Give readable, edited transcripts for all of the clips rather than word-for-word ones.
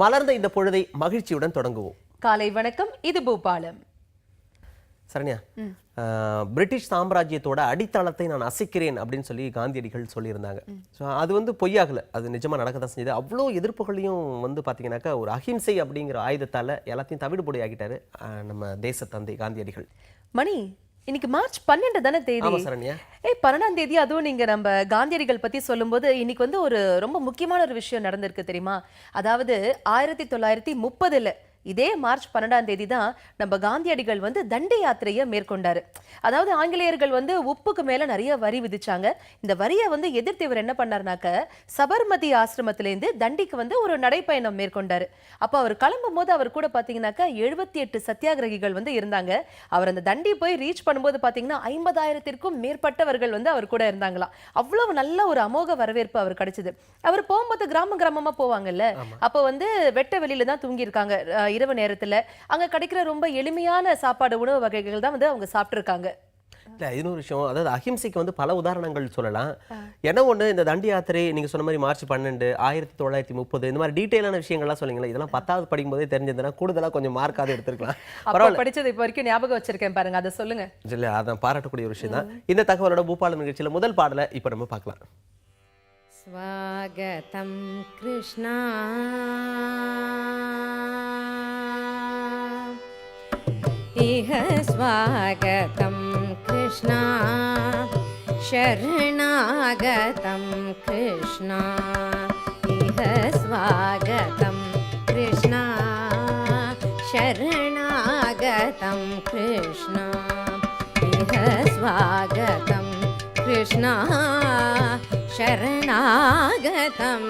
மலர்ந்த இந்த பொழுதை மகிழ்ச்சியுடன் தொடங்குவோம். காலை வணக்கம், இது பூபாலம். சரண்யா, பிரிட்டிஷ் சாம்ராஜ்யத்தோட அடித்தளத்தை நான் அசைக்கிறேன் அப்படின்னு சொல்லி காந்தியடிகள் சொல்லியிருந்தாங்க. ஸோ அது வந்து பொய்யாகலை, அது நிஜமாக நடக்க தான் செஞ்சது. அவ்வளோ எதிர்ப்புகளையும் வந்து பார்த்தீங்கன்னாக்கா ஒரு அஹிம்சை அப்படிங்கிற ஆயுதத்தால் எல்லாத்தையும் தவிடுபொடி ஆகிட்டாரு நம்ம தேச தந்தை காந்தியடிகள். மணி, இன்னைக்கு மார்ச் 12 தானே தேதி? 12ஆம் தேதி. அதுவும் நீங்க நம்ம காந்தியடிகள் பத்தி சொல்லும்போது இன்னைக்கு வந்து ஒரு ரொம்ப முக்கியமான ஒரு விஷயம் நடந்திருக்கு தெரியுமா? அதாவது 1930 இதே மார்ச் 12ஆம் தேதி தான் நம்ம காந்தியடிகள் வந்து தண்டி யாத்திரையை மேற்கொண்டாரு. அதாவது ஆங்கிலேயர்கள் வந்து உப்புக்கு மேல நிறைய வரி விதிச்சாங்க. இந்த வரியை வந்து எதிர்த்து இவர் என்ன பண்ணாருனாக்க சபர்மதி ஆசிரமத்திலேருந்து தண்டிக்கு வந்து ஒரு நடைப்பயணம் மேற்கொண்டாரு. அப்ப அவர் கிளம்பும் போது அவர் கூட பாத்தீங்கன்னாக்கா 78 சத்தியாகிரகிகள் வந்து இருந்தாங்க. அவர் அந்த தண்டி போய் ரீச் பண்ணும்போது பாத்தீங்கன்னா 50,000க்கும் மேற்பட்டவர்கள் வந்து அவர் கூட இருந்தாங்களாம். அவ்வளவு நல்ல ஒரு அமோக வரவேற்பு அவர் கிடைச்சது. அவர் போகும்போது கிராமமா போவாங்கல்ல, அப்ப வந்து வெட்ட வெளியில தான் தூங்கி இருக்காங்க. இரவு நேரத்துல அங்க கிடைக்கிற ரொம்ப எளிமையான சாப்பாடு உணவு வகைகள் தான் வந்து அவங்க சாப்பிட்டுருக்காங்க. இல்லை, இன்னொரு விஷயம், அதாவது அஹிம்சைக்கு வந்து பல உதாரணங்கள் சொல்லலாம். என்ன ஒன்று, இந்த தண்டி யாத்திரை நீங்கள் சொன்ன மாதிரி மார்ச் 12 1930 இந்த மாதிரி டீட்டெயிலான விஷயங்கள்லாம் சொன்னீங்களா? இதெல்லாம் 10வது படிக்கும் போதே தெரிஞ்சதுன்னா கூடுதலாக கொஞ்சம் மார்க்காவது எடுத்துருக்கலாம். பரவாயில்ல, படிச்சது இப்போ வரைக்கும் ஞாபகம் வச்சிருக்கேன் பாருங்க, அதை சொல்லுங்க. இல்லை, அதான் பாராட்டக்கூடிய ஒரு விஷயம் தான். இந்த தகவலோட பூபாலம் நிகழ்ச்சியில் முதல் பாடலை இப்போ நம்ம பார்க்கலாம். स्वागतं कृष्णा इह स्वागतं कृष्णा शरणागतं कृष्णा इह स्वागतं कृष्णा शरणागतं कृष्णा इह स्वागतं कृष्णा शरणागतं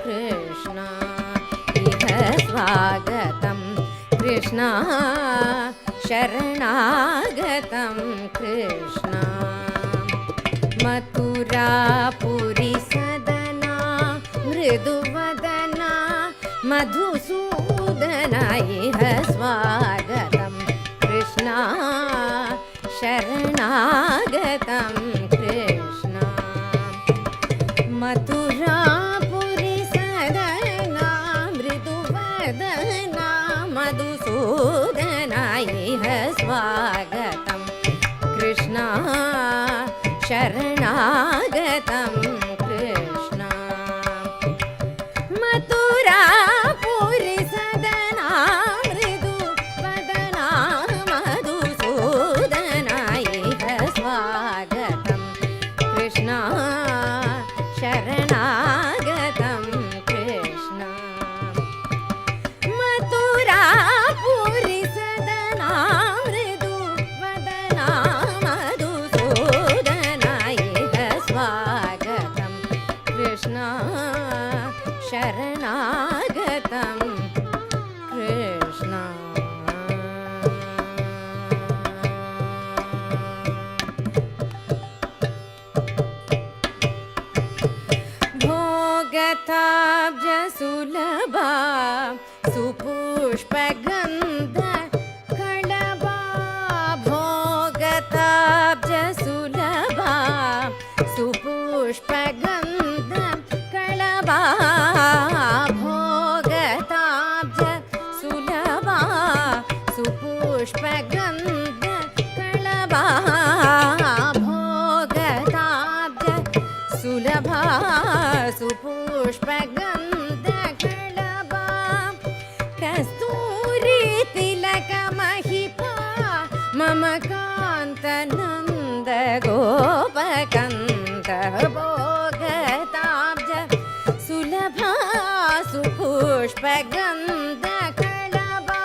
कृष्णा इह स्वागतं कृष्णा शरणागतं कृष्णा मथुरापुरी सदना मृदुवदना मधुसूदना इह स्वागतं कृष्णा शरणागतं कृष्णा मथुरापुरी सदना मृदुवदना मधुसूदना इह स्वागतं कृष्णा शरणागतं कृष्णा मथुरापुरी सदना मृदुवदना मधुसूदना इह स्वागतं कृष्णा शरणागतं कृष्णा मथुरापुरी सदना मृदुवदना मधुसूदना इह स्वागतं कृष्णा शरणागतं कृष्णा भोगताब्जसुलभा सुपुष्पगन्ध कळभा भोगताब्जसुलभा सुपुष्पगन्ध कळभा भोगताब्जसुलभा सुपुष्पगन्ध कळभा भोगताब्जसुलभा सुपुष्पगन्ध कळभा कस्तूरी तिलकमहिपा मम कान्तनन्द गोपकन्द भोगताब्ज सुलभा सुपुष्पगन्ध कळभा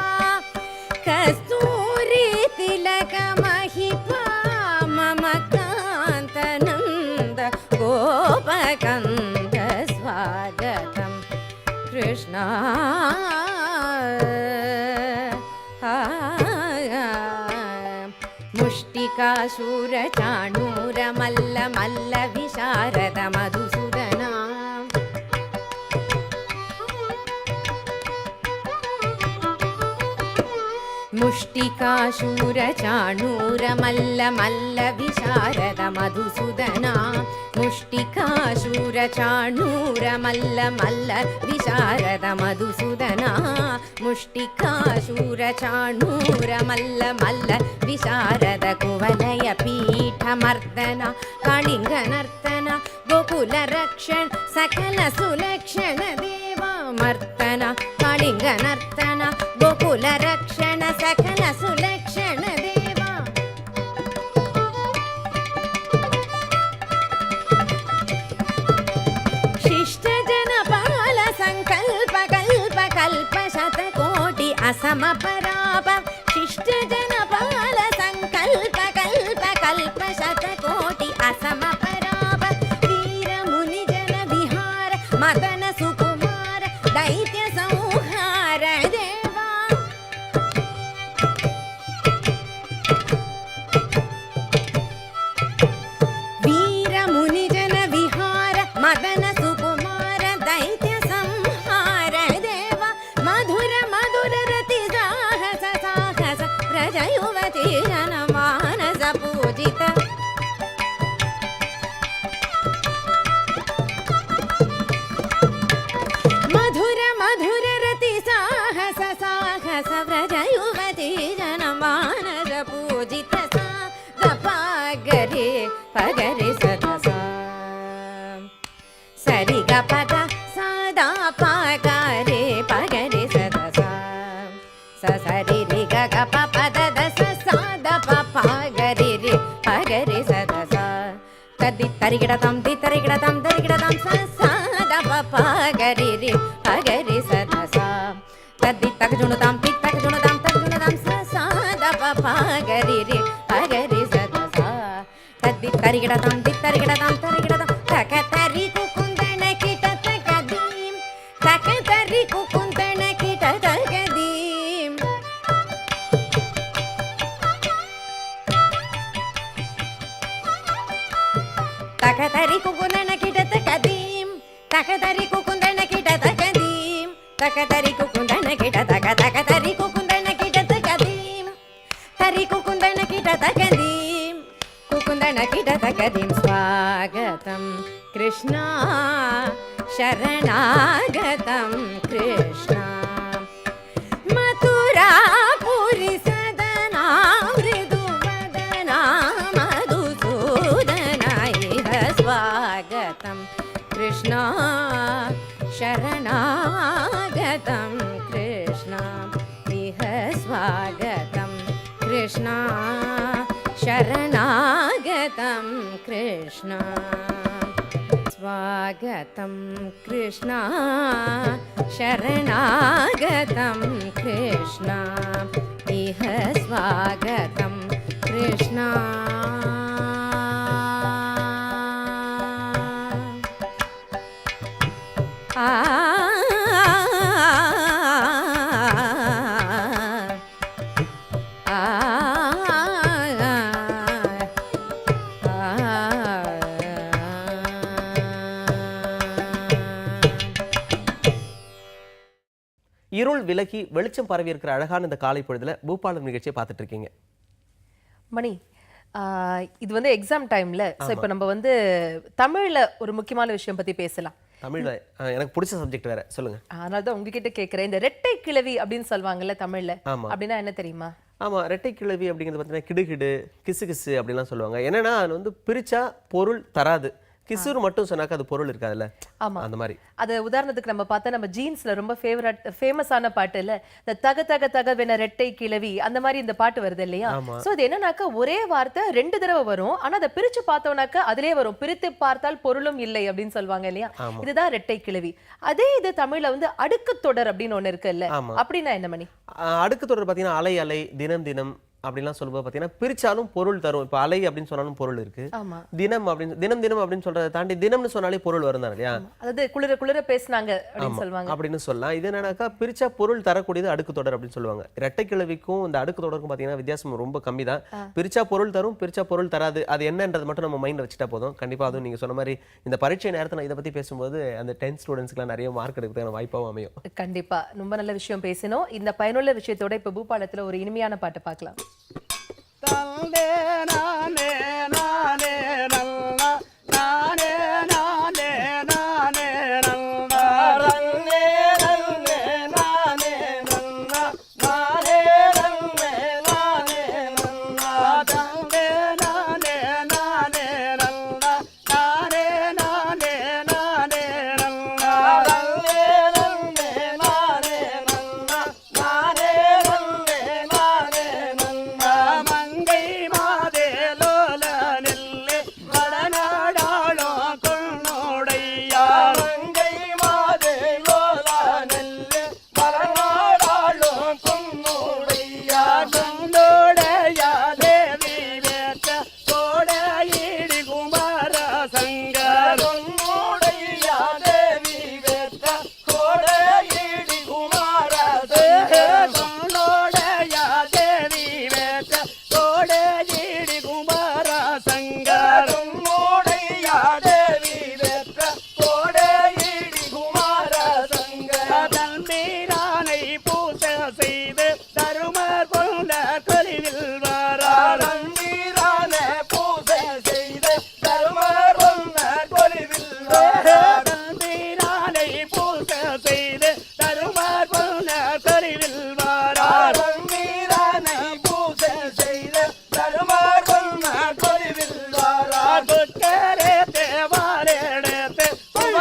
कस्तूरी तिलकमहिपा मम कान्तनन्द गोपकन्द स्वागतं कृष्णा मुष्टिकाशूरचाणूरमल्ल मल्ल विशारद मधुसूदना मुष्टिकाशूरचाणूरमल्ल मल्ल विशारद मधुसूदना मुष्टिकाशूर ಚಾಣೂರ ಮಲ್ಲ ಮಲ್ಲ ವಿಶಾರದ ಮಧುಸೂದನ ಮುಷ್ಟಿಕಾಶೂರ ಚಾಣೂರ ಮಲ್ಲ ಮಲ್ಲ ವಿಶಾರದ ಕುವಲಯ ಪೀಠ ಮರ್ದನ ಕಾಳಿಂಗ ನರ್ತನ ಗೋಕುಲ ರಕ್ಷಣ ಸಕಲ ಸುಲಕ್ಷಣ ದೇವ ಮರ್ತನ ಕಾಳಿಂಗ ನರ್ತನ ಗೋಕುಲ ರಕ್ಷಣ ಸಕಲ ಸುಲಕ್ಷಣ ದೇವ ಶಿಷ್ಟ ಜನ ಪಾಲ ಸಂಕಲ್ಪ ಕಲ್ಪ ಕಲ್ಪ ಶತಕೋಟಿ ಅಸಮ ಪರಾಪ ಶಿಷ್ಟ ಜನ ಪಾಲ ಸಂಕಲ್ಪ ಕಲ್ಪ ಕಲ್ಪ ಶತಕೋಟಿ ಅಸಮ ಪರಾಪ ವೀರ ಮುನಿ ಜನ ವಿಹಾರ ಮದನ ಸುಕುಮಾರ ದೈತ್ಯ ಸಂಹಾರ ದೇವ ವೀರ ಮುನಿ ಜನ ವಿಹಾರ ಮದನ ಸುಕುಮಾರ ದೈತ್ಯ ಸಂಹಾರ ದೇವ ಮಧುರ ಮಧುರ ರತಿ ಸಾಹಸ ಸಾಹಸ ಪ್ರಜಯುವತಿ ಜನ ಮಾನಸ ಪೂಜಿತ ಮಧುರ ಮಧುರ ರತಿ ಸಾಹಸ ಸಾಹಸ ಪ್ರಜಯುವತಿ ಜನ ಮಾನಸ ಪೂಜಿತ ಸಾ ಗರಿ ಪಗರಿ ಸದ ಸರಿ ಗ ಪದ ಸದಾ ಪಗರಿ ಪಗರಿ ಸದ ಸರಿ ರಿ ಗ ಗ ಪ ಪದ ದ ಸದ ಪ ಗರಿ ರಿ ಪಗರಿ ಸದ ತದ್ದಿ ತರಿಗಿಡ ತಂ ದಿ ತರಿಗಿಡ ತಂ ತರಿಗಿಡ ತಂ ಸದ ಪ ಗರಿ ರಿ ಪಗರಿ ಸದ ತದ್ದಿ ತಗಜುಣು ತಂ ತಿ ತಗಜುಣು ತಂ ತಗಜುಣು ತಂ ಸದ ಪ ಗರಿ ರಿ ಪಗರಿ ಸದ ತದ್ದಿ ತರಿಗಿಡ ತಂ ದಿ ತರಿಗಿಡ ತಂ ತರಿಗಿಡ ತಂ ತಕ ತರಿ ಕುಕುಂದಣ ಕಿಟ ತಕದೀಂ ತಕ ತರಿ ಕುಕುಂದಣ ಕಿಟ ತಕದೀಂ ತಕ ತರಿ ಕುಕುಂದಣ ಕಿಟ ತಕದೀಂ ತಕ ತರಿ ಕುಕುಂದಣ ಕಿಟ ತಕದೀಂ ತಕ ತರಿ ಕುಕುಂದಣ ಕಿಟ ತಕ ತಕ ತರಿ ಕುಕುಂದಣ ಕಿಟ ತಕದೀಂ ತರಿ ಕುಕುಂದಣ ಕಿಟ ತಕದೀಂ ಕುಕುಂದಣ ಕಿಟ ತಕದೀಂ ಸ್ವಾಗತಂ ಕೃಷ್ಣ ಶರಣಾಗತಂ ಕೃಷ್ಣ ಮಥುರಾಪುರಿ ಸದನಾ ಮೃದು ವದನಾ ಮಧುಸೂದನ ಇಹ ಸ್ವಾಗತಂ ಕೃಷ್ಣ ಶರಣಾಗತಂ ಕೃಷ್ಣ ಇಹ ಸ್ವಾಗತಂ ಕೃಷ್ಣ ಶರಣಾಗತಂ ಕೃಷ್ಣ ಸ್ವಾಗತಂ ಕೃಷ್ಣ ಶರಣಾಗತಂ ಕೃಷ್ಣ ಇಹ ಸ್ವಾಗತಂ ಕೃಷ್ಣ ಆ இருள் விலகி வெளிச்சம் பரவி இருக்கிற அழகான இந்த காலை பொழுதுல பூபாலம் நிகழ்ச்சியை பார்த்துட்டு இருக்கீங்க. மணி இது வந்து எக்ஸாம் டைம்ல சோ இப்போ நம்ம வந்து தமிழ்ல ஒரு முக்கியமான விஷயம் பத்தி பேசலாம். தமிழ்ல எனக்கு பிடிச்ச சப்ஜெக்ட் வேற, சொல்லுங்க. அதனால தான் உங்ககிட்ட கேக்குறேன். இந்த ரெட்டை கிழவி அப்படின்னு சொல்வாங்கல்ல தமிழ்ல, அப்படின்னா என்ன தெரியுமா? ஆமா, ரெட்டை கிழவி அப்படிங்கிறது பார்த்தீங்கன்னா கிடுகிடு கிசு கிசு அப்படிலாம் சொல்லுவாங்க. என்னன்னா அது வந்து பிரிச்சா பொருள் தராது, கிசுறு மட்டும் சொன்னாக்க அது பொருள் இருக்காதுல்ல. ஆமா, அந்த மாதிரி. அது உதாரணத்துக்கு நம்ம பார்த்தா நம்ம ஜீன்ஸ்ல ரொம்ப ஃபேமஸான பாட்டு இல்ல, இந்த தக தக தகவென ரெட்டை கிழவி, அந்த மாதிரி இந்த பாட்டு வருது இல்லையா? சோ அது என்னன்னாக்கா ஒரே வார்த்தை 2 தடவை வரும், ஆனா அதை பிரிச்சு பார்த்தோம்னாக்கா அதிலே வரும் பிரித்து பார்த்தால் பொருளும் இல்லை அப்படின்னு சொல்லுவாங்க இல்லையா? இதுதான் ரெட்டை கிழவி. அதே இது தமிழ்ல வந்து அடுக்கு தொடர் அப்படின்னு ஒண்ணு இருக்கு இல்ல, அப்படின்னா என்ன மணி? அடுக்கு தொடர் பாத்தீங்கன்னா அலை அலை தினம் தினம் அப்படிலாம் சொல்லும்போது பார்த்தீங்கன்னா பிரிச்சாலும் பொருள் தரும். இப்போ அலை அப்படின்னு சொன்னாலும் பொருள் இருக்கு, தினம் அப்படின்னு தினம் தினம் அப்படின்னு சொல்றதை தாண்டி தினம்னு சொன்னாலே பொருள் வரும் தான் இல்லையா? அதாவது குளிர குளிர பேசினாங்க அப்படின்னு சொல்லுவாங்க அப்படின்னு சொல்லலாம். இது என்னன்னாக்கா பிரிச்சா பொருள் தரக்கூடியது அடுக்கு தொடர் அப்படின்னு சொல்லுவாங்க. இரட்டை கிழவிக்கும் இந்த அடுக்கு தொடருக்கும் பார்த்தீங்கன்னா வித்தியாசம் ரொம்ப கம்மி தான். பிரிச்சா பொருள் தரும், பிரிச்சா பொருள் தராது, அது என்னன்றது மட்டும் நம்ம மைண்ட்ல வச்சுட்டா போதும். கண்டிப்பா அதுவும் நீங்க சொன்ன மாதிரி இந்த பரீட்சை நேரத்தில் இதை பத்தி பேசும்போது அந்த 10th ஸ்டூடெண்ட்ஸ்க்குலாம் நிறைய மார்க் எடுக்கிறதுக்கான வாய்ப்பாகவும் அமையும். கண்டிப்பா ரொம்ப நல்ல விஷயம் பேசினோம். இந்த பயனுள்ள விஷயத்தோட இப்ப பூபாலத்துல ஒரு இனிமையான பாட்டு பார்க்கலாம். தல்லே நானே நானே நல்ல நானே நானே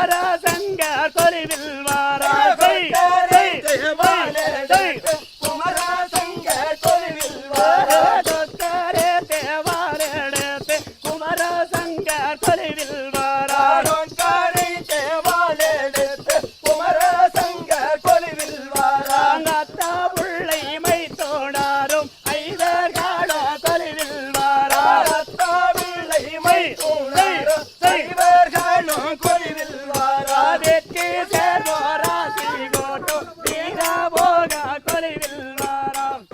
குமர சங்கர் தொலைவில் வாராசை குமர சங்கர் தொலைவில் வாரே தேவாலெடுத்து குமர சங்கர் தொலைவில் வாரே தேவாலெடுத்து குமர சங்கர் தொலைவில் வாராங்கத்தா புள்ளை மை தோடாரும் ஐவர்களோ தொலைவில் வாராத்தா புள்ளை மை தோடாரும் ஐவர்களும் தொலைவில் வாரா வெற்றி சேர்வோராசி கோட்டோ வீரா போகா தொலைவில் வாராம்.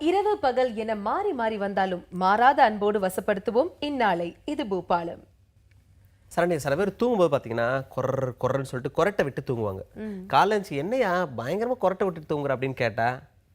இரவு பகல் என மாறி மாறி வந்தாலும் மாறாத அன்போடு வசப்படுத்துவோம் இந்நாளை. இது பூபாலம். சரண்யா, சில பேர் தூங்கும்போது பார்த்தீங்கன்னா கொரன்னு சொல்லிட்டு கொரட்டை விட்டு தூங்குவாங்க. காலேஜ் என்னையா பயங்கரமா கொரட்டை விட்டு தூங்குற அப்படின்னு கேட்டா,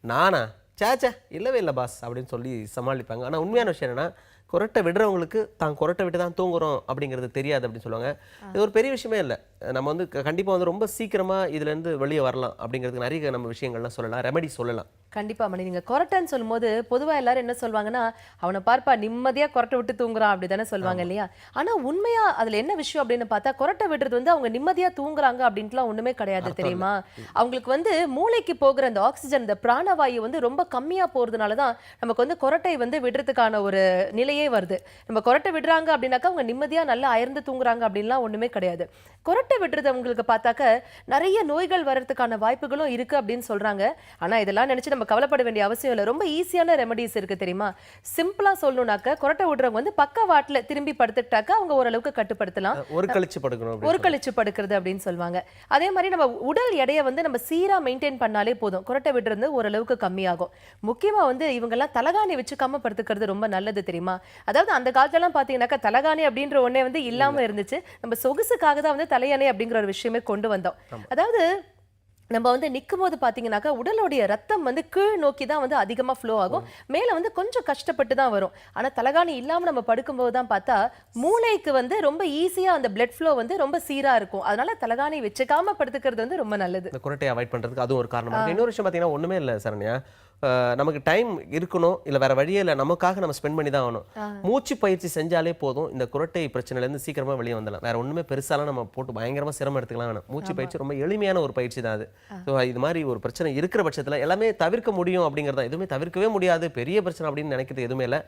நானா சேச்சே இல்லவே இல்லை பாஸ் அப்படின்னு சொல்லி சமாளிப்பாங்க. ஆனால் உண்மையான விஷயம் என்னன்னா, கொரட்டை விடுறவங்களுக்கு தான் கொரட்டை விட்டு தான் தூங்குறோம் அப்படிங்கிறது தெரியாது அப்படின்னு சொல்லுவாங்க. இது ஒரு பெரிய விஷயமே இல்லை. நம்ம வந்து கண்டிப்பாக வந்து ரொம்ப சீக்கிரமாக இதுலேருந்து வெளியே வரலாம் அப்படிங்கிறதுக்கு நிறைய நம்ம விஷயங்கள்லாம் சொல்லலாம், ரெமெடி சொல்லலாம். கண்டிப்பா மணி, நீங்க கொரட்டைன்னு சொல்லும்போது பொதுவா எல்லாரும் என்ன சொல்வாங்கன்னா, அவனை பார்ப்பா நிம்மதியா கொரட்டை விட்டு தூங்குறான் அப்படிதானே சொல்லுவாங்க இல்லையா? ஆனா உண்மையா அதுல என்ன விஷயம் அப்படின்னு பார்த்தா, கொரட்டை விடுறது வந்து அவங்க நிம்மதியா தூங்குறாங்க அப்படின்ட்டுலாம் ஒண்ணுமே கிடையாது தெரியுமா? அவங்களுக்கு வந்து மூளைக்கு போகிற அந்த ஆக்சிஜன், இந்த பிராணவாயு வந்து ரொம்ப கம்மியா போறதுனால தான் நமக்கு வந்து கொரட்டை வந்து விடுறதுக்கான ஒரு நிலையே வருது. நம்ம கொரட்டை விடுறாங்க அப்படின்னாக்கா அவங்க நிம்மதியா நல்லா அயர்ந்து தூங்குறாங்க அப்படின்லாம் ஒண்ணுமே கிடையாது. கொரட்டை விடுறது அவங்களுக்கு பார்த்தாக்க நிறைய நோய்கள் வர்றதுக்கான வாய்ப்புகளும் இருக்கு அப்படின்னு சொல்றாங்க. ஆனா இதெல்லாம் நினைச்சு நம்ம கவலைப்பட வேண்டிய அவசியம் இல்லை. ரொம்ப ஈஸியான ரெமடிஸ் இருக்கு தெரியுமா? சிம்பிளா சொல்லணும்னாக்க, கொரட்டை விடுறவங்க வந்து பக்கவாட்டுல திரும்பி படுத்துட்டாக்க அவங்க ஓரளவுக்கு கட்டுப்படுத்தலாம். ஒரு கழிச்சு படுக்கிறது அப்படின்னு சொல்லுவாங்க. அதே மாதிரி நம்ம உடல் எடையை வந்து நம்ம சீரா மெயின்டைன் பண்ணாலே போதும், கொரட்டை விடுறது ஓரளவுக்கு கம்மியாகும். முக்கியமா வந்து இவங்க எல்லாம் தலகாணி வச்சுக்காம படுத்துக்கிறது ரொம்ப நல்லது தெரியுமா? அதாவது அந்த காலத்துல எல்லாம் பாத்தீங்கன்னாக்கா தலகாணி அப்படின்ற ஒண்ணே வந்து இல்லாம இருந்துச்சு. நம்ம சொகுசுக்காக தான் வந்து தலையணை அப்படிங்கிற ஒரு விஷயமே கொண்டு வந்தோம். அதாவது நம்ம வந்து நிற்கும் போது பார்த்தீங்கன்னாக்கா உடலுடைய ரத்தம் வந்து கீழ் நோக்கி தான் வந்து அதிகமாக ஃப்ளோ ஆகும், மேலே வந்து கொஞ்சம் கஷ்டப்பட்டு தான் வரும். ஆனால் தலகாணி இல்லாமல் நம்ம படுக்கும்போது தான் பார்த்தா மூளைக்கு வந்து ரொம்ப ஈஸியாக அந்த பிளட் ஃப்ளோ வந்து ரொம்ப சீராக இருக்கும். அதனால தலகாணி வச்சுக்காம படுத்துக்கிறது வந்து ரொம்ப நல்லது. இந்த குரட்டையை அவாய்ட் பண்ணுறதுக்கு அதுவும் ஒரு காரணம். இன்னொரு விஷயம் பார்த்தீங்கன்னா ஒன்றுமே இல்லை சரண்யா, நமக்கு டைம் இருக்கணும், இல்லை வேற வழியே இல்லை, நமக்காக நம்ம ஸ்பெண்ட் பண்ணி தான் ஆகணும். மூச்சு பயிற்சி செஞ்சாலே போதும், இந்த குரட்டை பிரச்சனையிலேருந்து சீக்கிரமாக வெளியே வந்துடலாம். வேற ஒன்றுமே பெருசாலாம் நம்ம போட்டு பயங்கரமாக சிரமம் எடுத்துக்கலாம் வேணும். மூச்சு பயிற்சி ரொம்ப எளிமையான ஒரு பயிற்சி தான் அது. ஸோ இது மாதிரி ஒரு பிரச்சனை இருக்கிற பட்சத்தில் எல்லாமே தவிர்க்க முடியும் அப்படிங்கிறதா, எதுவுமே தவிர்க்கவே முடியாது பெரிய பிரச்சனை அப்படின்னு நினைக்கிறது எதுவுமே இல்லை.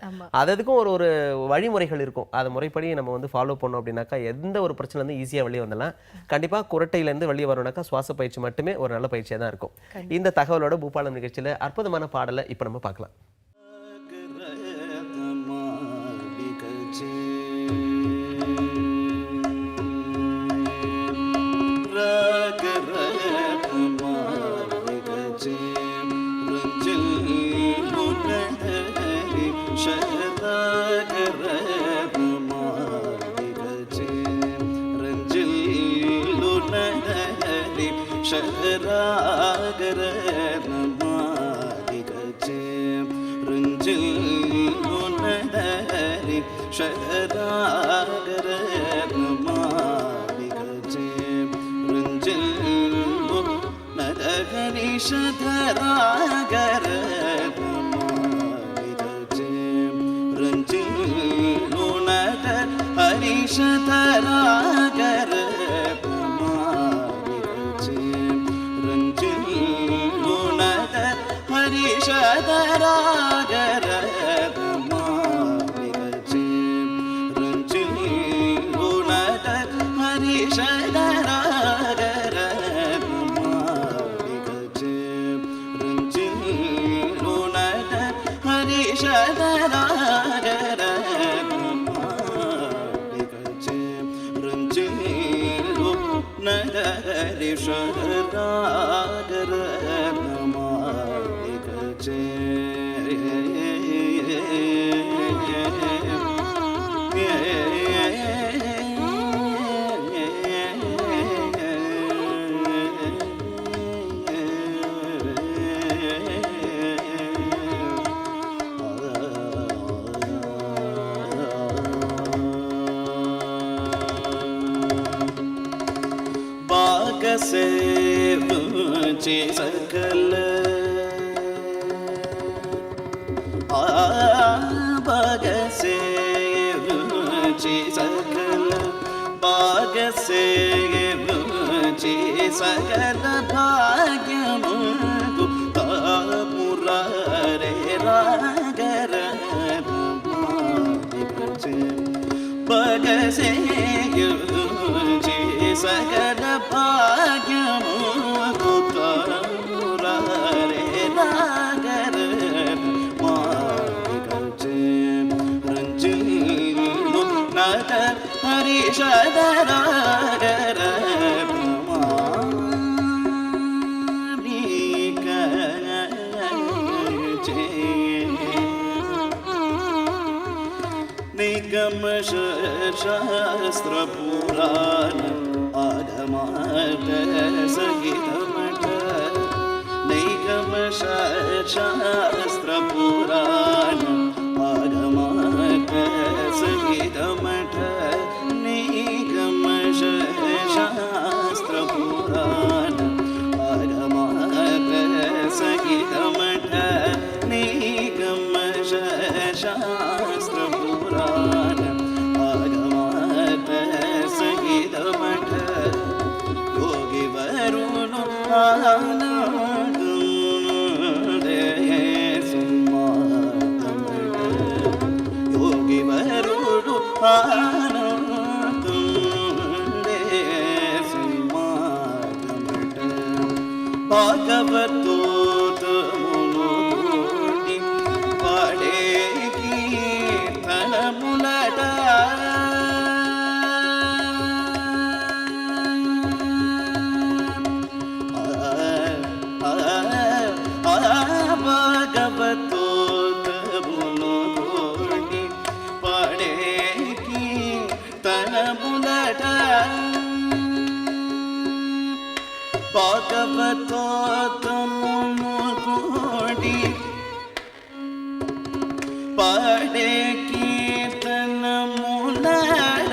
அதுக்கும் ஒரு வழிமுறைகள் இருக்கும், அதை முறைப்படி நம்ம வந்து ஃபாலோ பண்ணோம் அப்படின்னாக்கா எந்த ஒரு பிரச்சனைலேருந்து ஈஸியாக வெளியே வந்துடலாம். கண்டிப்பாக குரட்டையிலேருந்து வெளியே வரணும்னாக்கா சுவாச பயிற்சி மட்டுமே ஒரு நல்ல பயிற்சியாக தான் இருக்கும். இந்த தகவலோட பூபாலம் நிகழ்ச்சியில் அற்புதமான பாடலை இப்போ நம்ம பார்க்கலாம். பாக बागसे रुचि सकल बागसे रुचि सकल बागसे रुचि सकल भाग्यमुगु मुरारे रागर बगसे रुचि सकल भाग्यमुगु मुरारे रागर रंजिनु नट हरिषदरागर निगम शास्त्र पुराण आगमाट संगीतमठ निगम शास्त्र पुराण आगमाट संगीतमठ निगम शास्त्र पुराण आगमाट संगीतमठ निगम शास्त्र पुराण आगमाट संगीतमठ योगी वरुण योगी वरुण भागवतोत मुनि पाड़े कीर्तन मुलटा भागवतोत मुनि पाड़े कीर्तन मुलटा भागवतोत्तमुनि पाड़े कीर्तन मुलट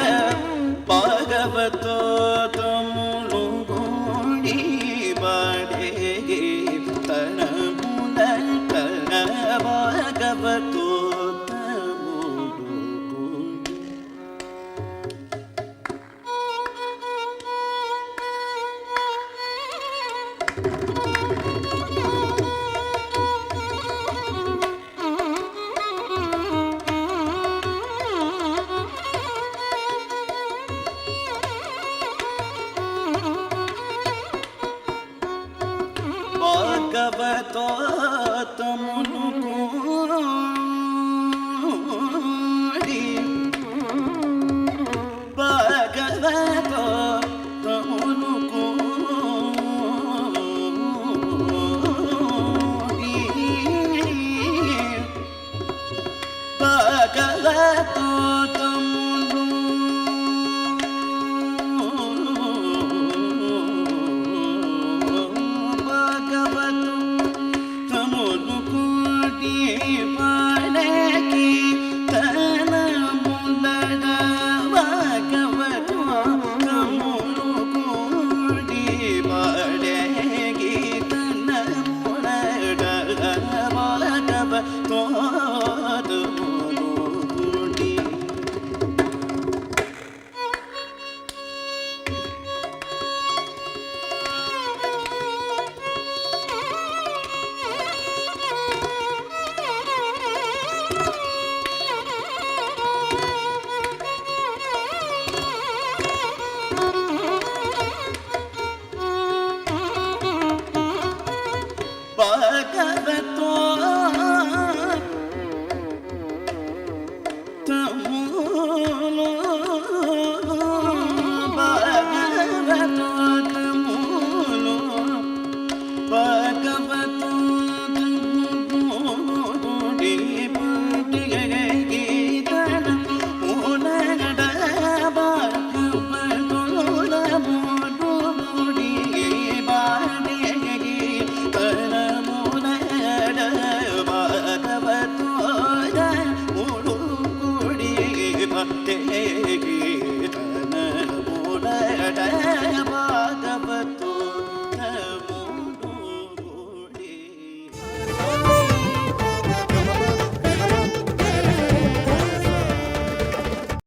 भागवतोत्तमुनि पाड़े कीर्तन मुलट भागवतोत्तमुनि भागवतोत्तमुनि